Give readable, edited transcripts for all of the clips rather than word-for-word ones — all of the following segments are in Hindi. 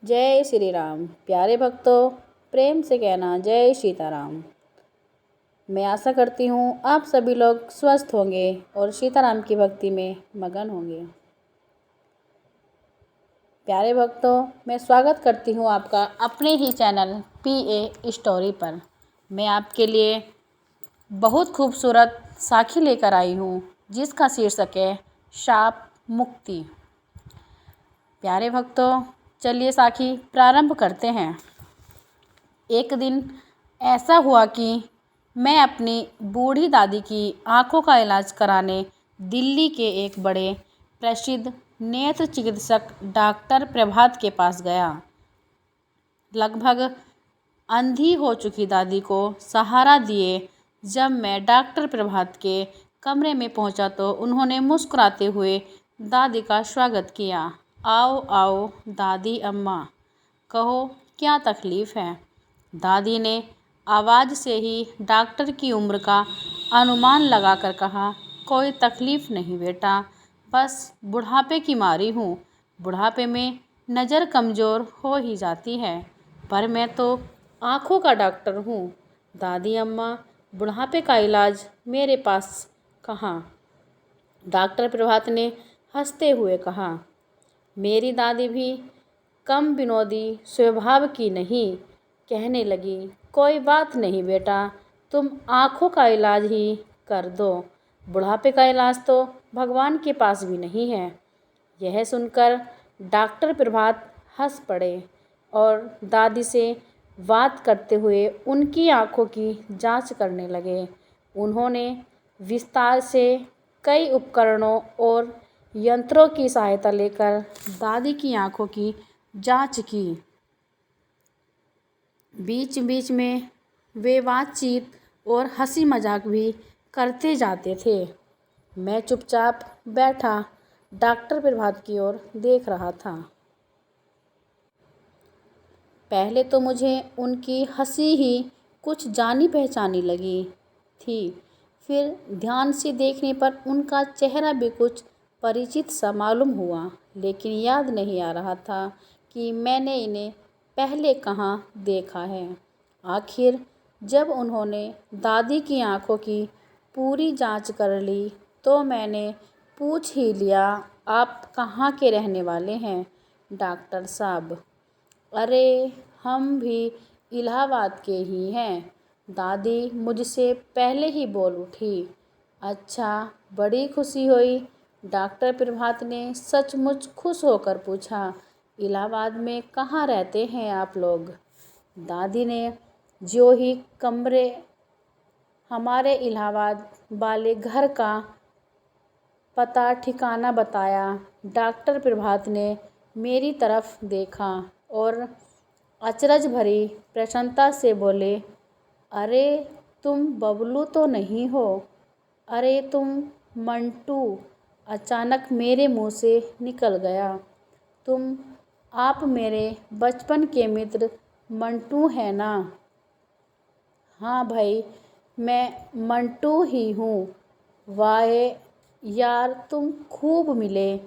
जय श्री राम। प्यारे भक्तों, प्रेम से कहना जय सीताराम। मैं आशा करती हूँ आप सभी लोग स्वस्थ होंगे और सीताराम की भक्ति में मगन होंगे। प्यारे भक्तों, मैं स्वागत करती हूँ आपका अपने ही चैनल PA स्टोरी पर। मैं आपके लिए बहुत खूबसूरत साखी लेकर आई हूँ जिसका शीर्षक है शाप मुक्ति। प्यारे भक्तों, चलिए साखी प्रारंभ करते हैं। एक दिन ऐसा हुआ कि मैं अपनी बूढ़ी दादी की आंखों का इलाज कराने दिल्ली के एक बड़े प्रसिद्ध नेत्र चिकित्सक डॉक्टर प्रभात के पास गया। लगभग अंधी हो चुकी दादी को सहारा दिए जब मैं डॉक्टर प्रभात के कमरे में पहुंचा तो उन्होंने मुस्कुराते हुए दादी का स्वागत किया। आओ आओ दादी अम्मा, कहो क्या तकलीफ़ है। दादी ने आवाज़ से ही डॉक्टर की उम्र का अनुमान लगाकर कहा, कोई तकलीफ़ नहीं बेटा, बस बुढ़ापे की मारी हूँ। बुढ़ापे में नज़र कमज़ोर हो ही जाती है, पर मैं तो आँखों का डॉक्टर हूँ। दादी अम्मा, बुढ़ापे का इलाज मेरे पास कहाँ? डॉक्टर प्रभात ने हंसते हुए कहा। मेरी दादी भी कम विनोदी स्वभाव की नहीं, कहने लगी, कोई बात नहीं बेटा, तुम आँखों का इलाज ही कर दो। बुढ़ापे का इलाज तो भगवान के पास भी नहीं है। यह सुनकर डॉक्टर प्रभात हंस पड़े और दादी से बात करते हुए उनकी आँखों की जांच करने लगे। उन्होंने विस्तार से कई उपकरणों और यंत्रों की सहायता लेकर दादी की आँखों की जांच की। बीच बीच में वे बातचीत और हंसी मजाक भी करते जाते थे। मैं चुपचाप बैठा डॉक्टर प्रभात की ओर देख रहा था। पहले तो मुझे उनकी हंसी ही कुछ जानी पहचानी लगी थी, फिर ध्यान से देखने पर उनका चेहरा भी कुछ परिचित सा मालूम हुआ, लेकिन याद नहीं आ रहा था कि मैंने इन्हें पहले कहाँ देखा है। आखिर जब उन्होंने दादी की आंखों की पूरी जांच कर ली तो मैंने पूछ ही लिया, आप कहाँ के रहने वाले हैं डॉक्टर साहब? अरे हम भी इलाहाबाद के ही हैं, दादी मुझसे पहले ही बोल उठी। अच्छा, बड़ी खुशी हुई। डॉक्टर प्रभात ने सचमुच खुश होकर पूछा, इलाहाबाद में कहाँ रहते हैं आप लोग? दादी ने जो ही कमरे हमारे इलाहाबाद वाले घर का पता ठिकाना बताया। डॉक्टर प्रभात ने मेरी तरफ देखा और अचरज भरी प्रसन्नता से बोले, अरे तुम बबलू तो नहीं हो? अरे तुम मंटू? अचानक मेरे मुंह से निकल गया। आप मेरे बचपन के मित्र मंटू हैं ना? हाँ भाई, मैं मंटू ही हूँ। वाह यार, तुम खूब मिले।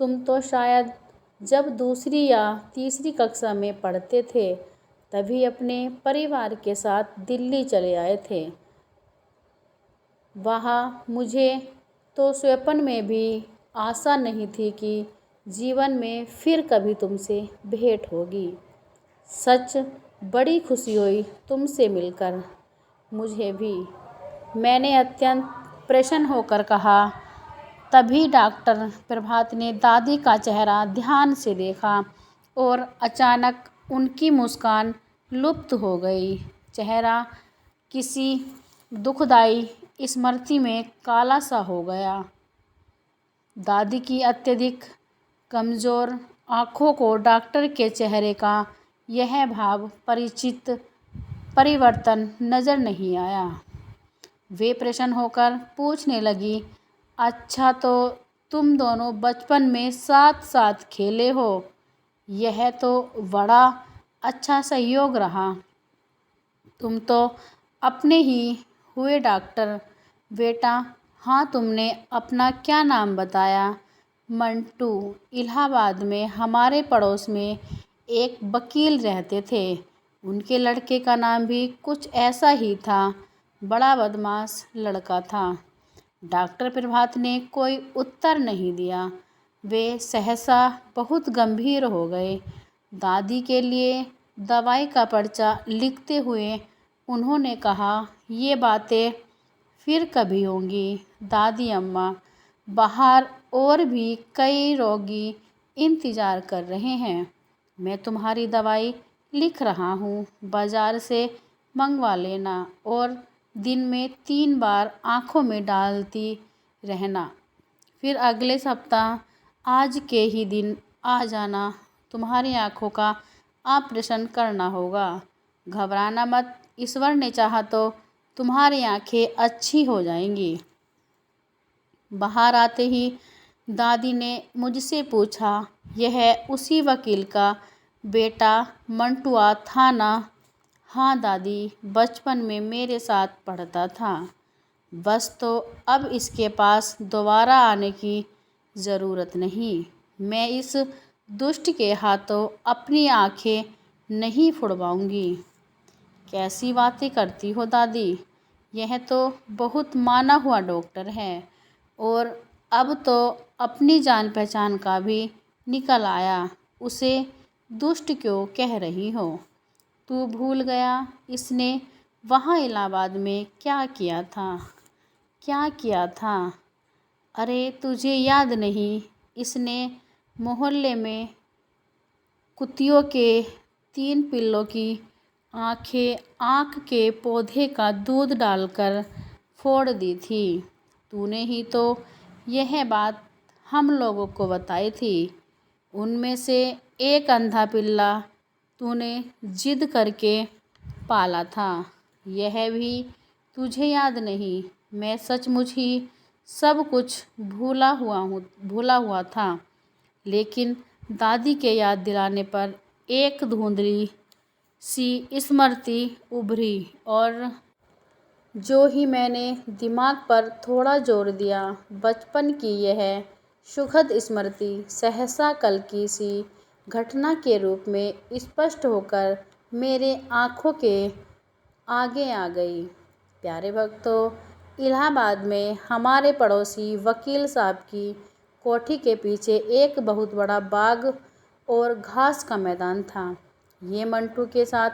तुम तो शायद जब दूसरी या तीसरी कक्षा में पढ़ते थे तभी अपने परिवार के साथ दिल्ली चले आए थे। वहाँ मुझे तो स्वप्न में भी आशा नहीं थी कि जीवन में फिर कभी तुमसे भेंट होगी। सच बड़ी खुशी हुई तुमसे मिलकर। मुझे भी, मैंने अत्यंत प्रसन्न होकर कहा। तभी डॉक्टर प्रभात ने दादी का चेहरा ध्यान से देखा और अचानक उनकी मुस्कान लुप्त हो गई। चेहरा किसी दुखदाई स्मृति में काला सा हो गया। दादी की अत्यधिक कमज़ोर आँखों को डॉक्टर के चेहरे का यह भाव परिचित परिवर्तन नज़र नहीं आया। वे प्रसन्न होकर पूछने लगी, अच्छा तो तुम दोनों बचपन में साथ साथ खेले हो? यह तो बड़ा अच्छा सहयोग रहा। तुम तो अपने ही हुए डॉक्टर। बेटा, हाँ, तुमने अपना क्या नाम बताया? मंटू। इलाहाबाद में हमारे पड़ोस में एक वकील रहते थे। उनके लड़के का नाम भी कुछ ऐसा ही था। बड़ा बदमाश लड़का था। डॉक्टर प्रभात ने कोई उत्तर नहीं दिया। वे सहसा बहुत गंभीर हो गए। दादी के लिए दवाई का पर्चा लिखते हुए उन्होंने कहा, ये बातें फिर कभी होंगी दादी अम्मा। बाहर और भी कई रोगी इंतज़ार कर रहे हैं। मैं तुम्हारी दवाई लिख रहा हूँ, बाज़ार से मंगवा लेना और दिन में 3 बार आँखों में डालती रहना। फिर अगले सप्ताह आज के ही दिन आ जाना। तुम्हारी आँखों का ऑपरेशन करना होगा। घबराना मत, ईश्वर ने चाहा तो तुम्हारी आँखें अच्छी हो जाएंगी। बाहर आते ही दादी ने मुझसे पूछा, यह उसी वकील का बेटा मंटुआ था ना? हाँ दादी, बचपन में मेरे साथ पढ़ता था। बस तो अब इसके पास दोबारा आने की ज़रूरत नहीं। मैं इस दुष्ट के हाथों अपनी आँखें नहीं फुड़वाऊंगी। कैसी बातें करती हो दादी, यह तो बहुत माना हुआ डॉक्टर है और अब तो अपनी जान पहचान का भी निकल आया। उसे दुष्ट क्यों कह रही हो? तू भूल गया इसने वहाँ इलाहाबाद में क्या किया था? क्या किया था? अरे तुझे याद नहीं, इसने मोहल्ले में कुत्तियों के 3 पिल्लों की आँखें आँख के पौधे का दूध डालकर फोड़ दी थी। तूने ही तो यह बात हम लोगों को बताई थी। उनमें से एक अंधा पिल्ला तूने जिद करके पाला था। यह भी तुझे याद नहीं? मैं सचमुच ही सब कुछ भूला हुआ था। लेकिन दादी के याद दिलाने पर एक धुंधली सी स्मृति उभरी और जो ही मैंने दिमाग पर थोड़ा जोर दिया, बचपन की यह सुखद स्मृति सहसा कल की सी घटना के रूप में स्पष्ट होकर मेरे आँखों के आगे आ गई। प्यारे भक्तों, इलाहाबाद में हमारे पड़ोसी वकील साहब की कोठी के पीछे एक बहुत बड़ा बाग और घास का मैदान था। ये मंटू के साथ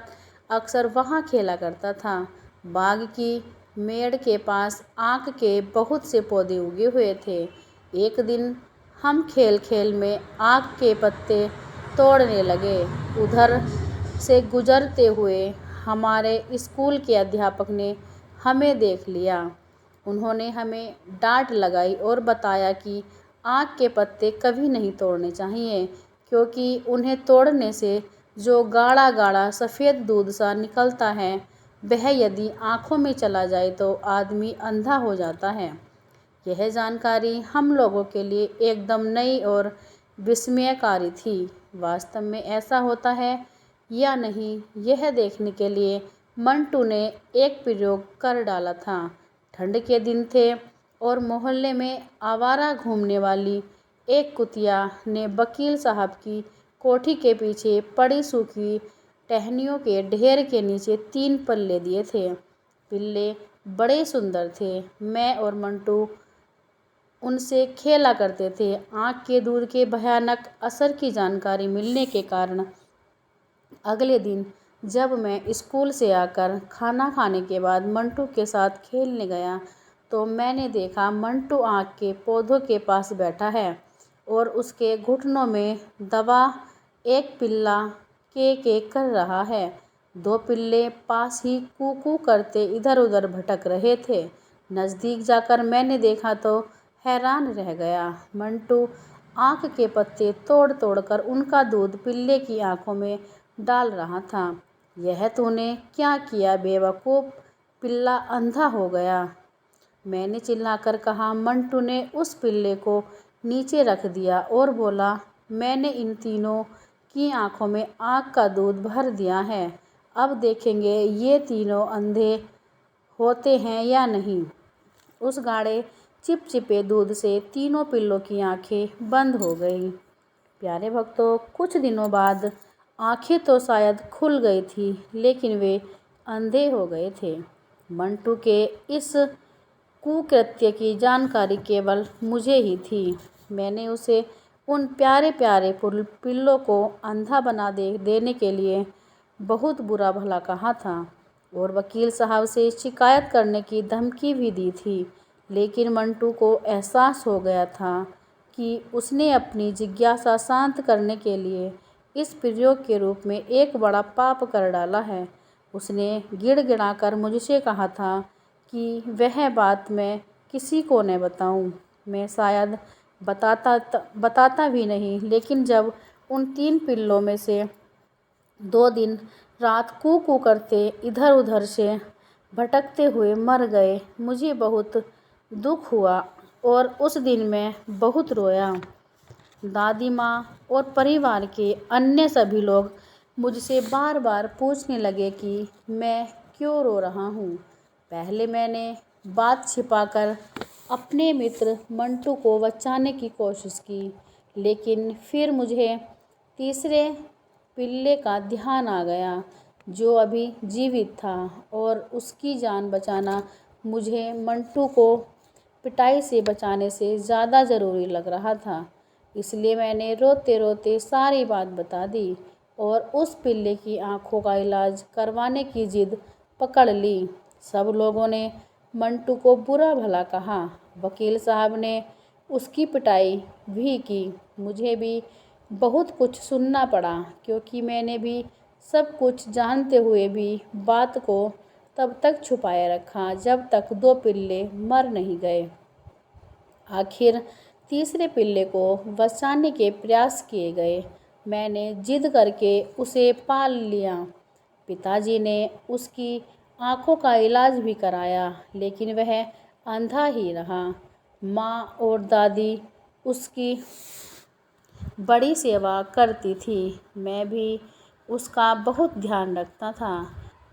अक्सर वहाँ खेला करता था। बाग की मेड़ के पास आक के बहुत से पौधे उगे हुए थे। एक दिन हम खेल खेल में आक के पत्ते तोड़ने लगे। उधर से गुजरते हुए हमारे स्कूल के अध्यापक ने हमें देख लिया। उन्होंने हमें डांट लगाई और बताया कि आक के पत्ते कभी नहीं तोड़ने चाहिए, क्योंकि उन्हें तोड़ने से जो गाढ़ा गाढ़ा सफ़ेद दूध सा निकलता है, वह यदि आँखों में चला जाए तो आदमी अंधा हो जाता है। यह जानकारी हम लोगों के लिए एकदम नई और विस्मयकारी थी। वास्तव में ऐसा होता है या नहीं, यह देखने के लिए मंटू ने एक प्रयोग कर डाला था। ठंड के दिन थे और मोहल्ले में आवारा घूमने वाली एक कुतिया ने वकील साहब की कोठी के पीछे पड़ी सूखी टहनियों के ढेर के नीचे 3 पल्ले दिए थे। पिल्ले बड़े सुंदर थे। मैं और मंटू उनसे खेला करते थे। आँख के दूध के भयानक असर की जानकारी मिलने के कारण अगले दिन जब मैं स्कूल से आकर खाना खाने के बाद मंटू के साथ खेलने गया, तो मैंने देखा मंटू आँख के पौधों के पास बैठा है और उसके घुटनों में दबा एक पिल्ला के कर रहा है। 2 पिल्ले पास ही कू करते इधर उधर भटक रहे थे। नज़दीक जाकर मैंने देखा तो हैरान रह गया। मंटू आँख के पत्ते तोड़ तोड़ कर उनका दूध पिल्ले की आँखों में डाल रहा था। यह तूने क्या किया बेवकूफ़, पिल्ला अंधा हो गया, मैंने चिल्लाकर कहा। मंटू ने उस पिल्ले को नीचे रख दिया और बोला, मैंने इन तीनों की आँखों में आग का दूध भर दिया है। अब देखेंगे ये तीनों अंधे होते हैं या नहीं। उस गाढ़े चिपचिपे दूध से तीनों पिल्लों की आँखें बंद हो गईं। प्यारे भक्तों, कुछ दिनों बाद आंखें तो शायद खुल गई थी, लेकिन वे अंधे हो गए थे। मंटू के इस कुकृत्य की जानकारी केवल मुझे ही थी। मैंने उसे उन प्यारे प्यारे पिल्लों को अंधा बना देने के लिए बहुत बुरा भला कहा था और वकील साहब से शिकायत करने की धमकी भी दी थी। लेकिन मंटू को एहसास हो गया था कि उसने अपनी जिज्ञासा शांत करने के लिए इस प्रयोग के रूप में एक बड़ा पाप कर डाला है। उसने गिड़गिड़ाकर मुझसे कहा था कि वह बात मैं किसी को न बताऊं। मैं शायद बताता भी नहीं, लेकिन जब उन 3 पिल्लों में से 2 दिन रात कू कू करते इधर उधर से भटकते हुए मर गए, मुझे बहुत दुख हुआ और उस दिन मैं बहुत रोया। दादी माँ और परिवार के अन्य सभी लोग मुझसे बार बार पूछने लगे कि मैं क्यों रो रहा हूँ। पहले मैंने बात छिपाकर अपने मित्र मंटू को बचाने की कोशिश की, लेकिन फिर मुझे तीसरे पिल्ले का ध्यान आ गया जो अभी जीवित था और उसकी जान बचाना मुझे मंटू को पिटाई से बचाने से ज़्यादा ज़रूरी लग रहा था। इसलिए मैंने रोते रोते सारी बात बता दी और उस पिल्ले की आंखों का इलाज करवाने की जिद पकड़ ली। सब लोगों ने मंटू को बुरा भला कहा। वकील साहब ने उसकी पिटाई भी की। मुझे भी बहुत कुछ सुनना पड़ा, क्योंकि मैंने भी सब कुछ जानते हुए भी बात को तब तक छुपाए रखा जब तक 2 पिल्ले मर नहीं गए। आखिर तीसरे पिल्ले को बचाने के प्रयास किए गए। मैंने जिद करके उसे पाल लिया। पिताजी ने उसकी आंखों का इलाज भी कराया, लेकिन वह अंधा ही रहा। माँ और दादी उसकी बड़ी सेवा करती थी। मैं भी उसका बहुत ध्यान रखता था।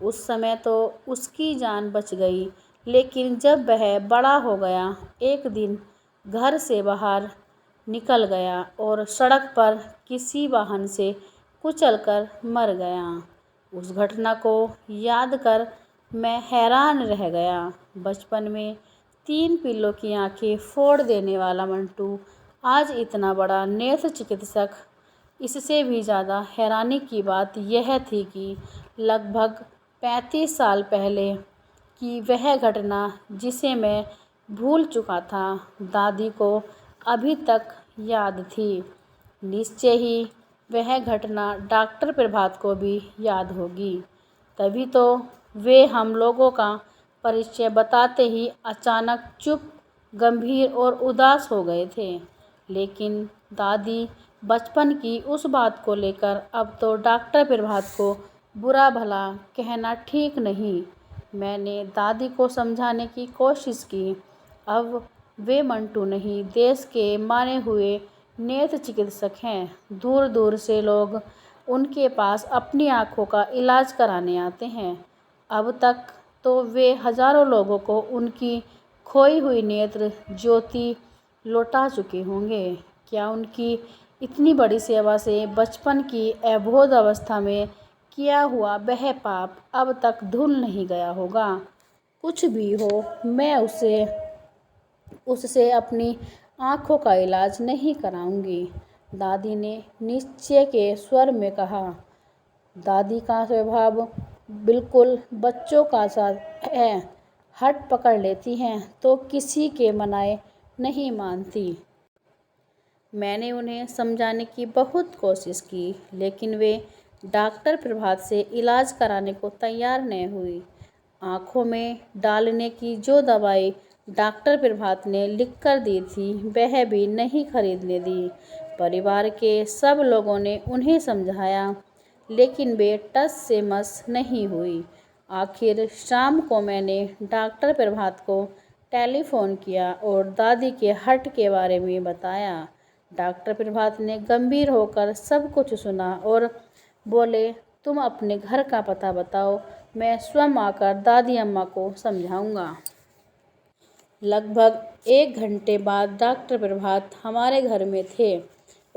उस समय तो उसकी जान बच गई, लेकिन जब वह बड़ा हो गया, एक दिन घर से बाहर निकल गया और सड़क पर किसी वाहन से कुचलकर मर गया। उस घटना को याद कर मैं हैरान रह गया। बचपन में 3 पिल्लों की आंखें फोड़ देने वाला मंटू आज इतना बड़ा नेत्र चिकित्सक। इससे भी ज़्यादा हैरानी की बात यह थी कि लगभग 35 साल पहले की वह घटना, जिसे मैं भूल चुका था, दादी को अभी तक याद थी। निश्चय ही वह घटना डॉक्टर प्रभात को भी याद होगी। तभी तो वे हम लोगों का परिचय बताते ही अचानक चुप, गंभीर और उदास हो गए थे। लेकिन दादी बचपन की उस बात को लेकर अब तो डॉक्टर प्रभात को बुरा भला कहना ठीक नहीं। मैंने दादी को समझाने की कोशिश की। अब वे मंटू नहीं, देश के माने हुए नेत्र चिकित्सक हैं। दूर दूर से लोग उनके पास अपनी आँखों का इलाज कराने आते हैं। अब तक तो वे हज़ारों लोगों को उनकी खोई हुई नेत्र ज्योति लौटा चुके होंगे। क्या उनकी इतनी बड़ी सेवा से बचपन की अबोध अवस्था में किया हुआ वह पाप अब तक धुल नहीं गया होगा? कुछ भी हो, मैं उससे अपनी आँखों का इलाज नहीं कराऊंगी, दादी ने निश्चय के स्वर में कहा। दादी का स्वभाव बिल्कुल बच्चों का सा है। हट पकड़ लेती हैं तो किसी के मनाए नहीं मानती। मैंने उन्हें समझाने की बहुत कोशिश की, लेकिन वे डॉक्टर प्रभात से इलाज कराने को तैयार न हुई। आँखों में डालने की जो दवाई डॉक्टर प्रभात ने लिख कर दी थी, वह भी नहीं खरीदने दी। परिवार के सब लोगों ने उन्हें समझाया, लेकिन वे टस से मस नहीं हुई। आखिर शाम को मैंने डॉक्टर प्रभात को टेलीफोन किया और दादी के हट के बारे में बताया। डॉक्टर प्रभात ने गंभीर होकर सब कुछ सुना और बोले, तुम अपने घर का पता बताओ, मैं स्वयं आकर दादी अम्मा को समझाऊंगा। लगभग 1 घंटे बाद डॉक्टर प्रभात हमारे घर में थे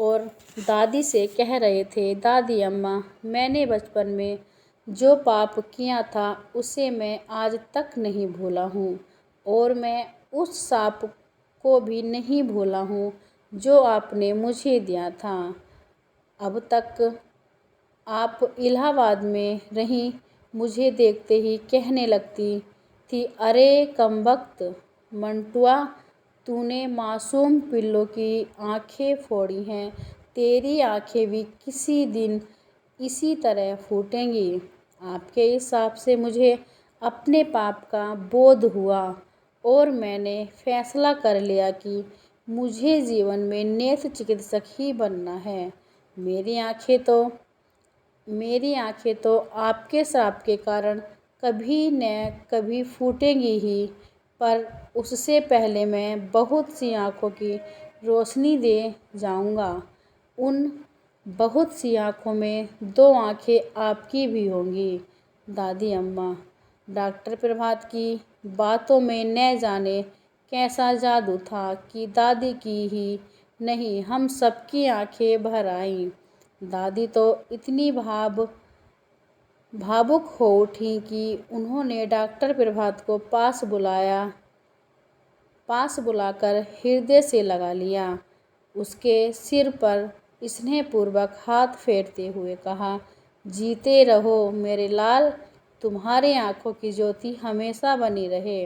और दादी से कह रहे थे, दादी अम्मा, मैंने बचपन में जो पाप किया था उसे मैं आज तक नहीं भूला हूँ और मैं उस सांप को भी नहीं भूला हूँ जो आपने मुझे दिया था। अब तक आप इलाहाबाद में रहीं, मुझे देखते ही कहने लगती थी, अरे कमबख्त मंटुआ, तूने मासूम पिल्लों की आंखें फोड़ी हैं, तेरी आंखें भी किसी दिन इसी तरह फूटेंगी। आपके हिसाब से मुझे अपने पाप का बोध हुआ और मैंने फैसला कर लिया कि मुझे जीवन में नेत्र चिकित्सक ही बनना है। मेरी आंखें तो आपके श्राप के कारण कभी न कभी फूटेंगी ही, पर उससे पहले मैं बहुत सी आंखों की रोशनी दे जाऊंगा। उन बहुत सी आंखों में 2 आंखें आपकी भी होंगी। दादी अम्मा, डॉक्टर प्रभात की बातों में न जाने कैसा जादू था कि दादी की ही नहीं, हम सबकी आंखें भर आईं। दादी तो इतनी भावुक हो उठी कि उन्होंने डॉक्टर प्रभात को पास बुलाकर हृदय से लगा लिया। उसके सिर पर स्नेहपूर्वक हाथ फेरते हुए कहा, जीते रहो मेरे लाल, तुम्हारे आंखों की ज्योति हमेशा बनी रहे।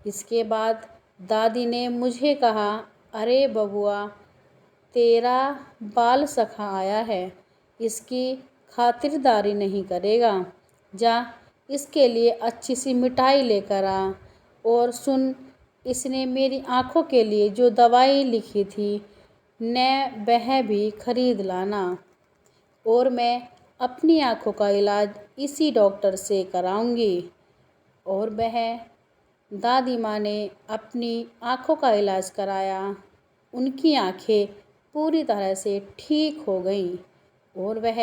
इसके बाद दादी ने मुझे कहा, अरे बबुआ, तेरा बाल सखा आया है, इसकी खातिरदारी नहीं करेगा? जा, इसके लिए अच्छी सी मिठाई लेकर आ, और सुन, इसने मेरी आंखों के लिए जो दवाई लिखी थी न वह भी खरीद लाना, और मैं अपनी आंखों का इलाज इसी डॉक्टर से कराऊंगी। और वह दादी माँ ने अपनी आंखों का इलाज कराया। उनकी आंखें पूरी तरह से ठीक हो गईं और वह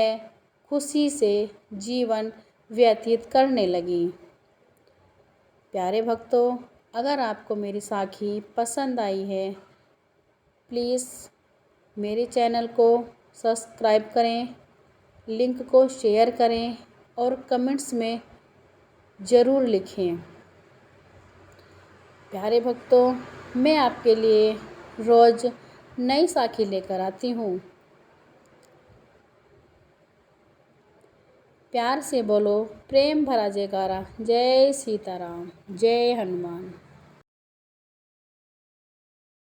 खुशी से जीवन व्यतीत करने लगी। प्यारे भक्तों, अगर आपको मेरी साखी पसंद आई है, प्लीज़ मेरे चैनल को सब्सक्राइब करें, लिंक को शेयर करें और कमेंट्स में ज़रूर लिखें। प्यारे भक्तों, मैं आपके लिए रोज़ नई साखी लेकर आती हूँ। प्यार से बोलो, प्रेम भरा जयकारा। जय सीताराम, जय हनुमान।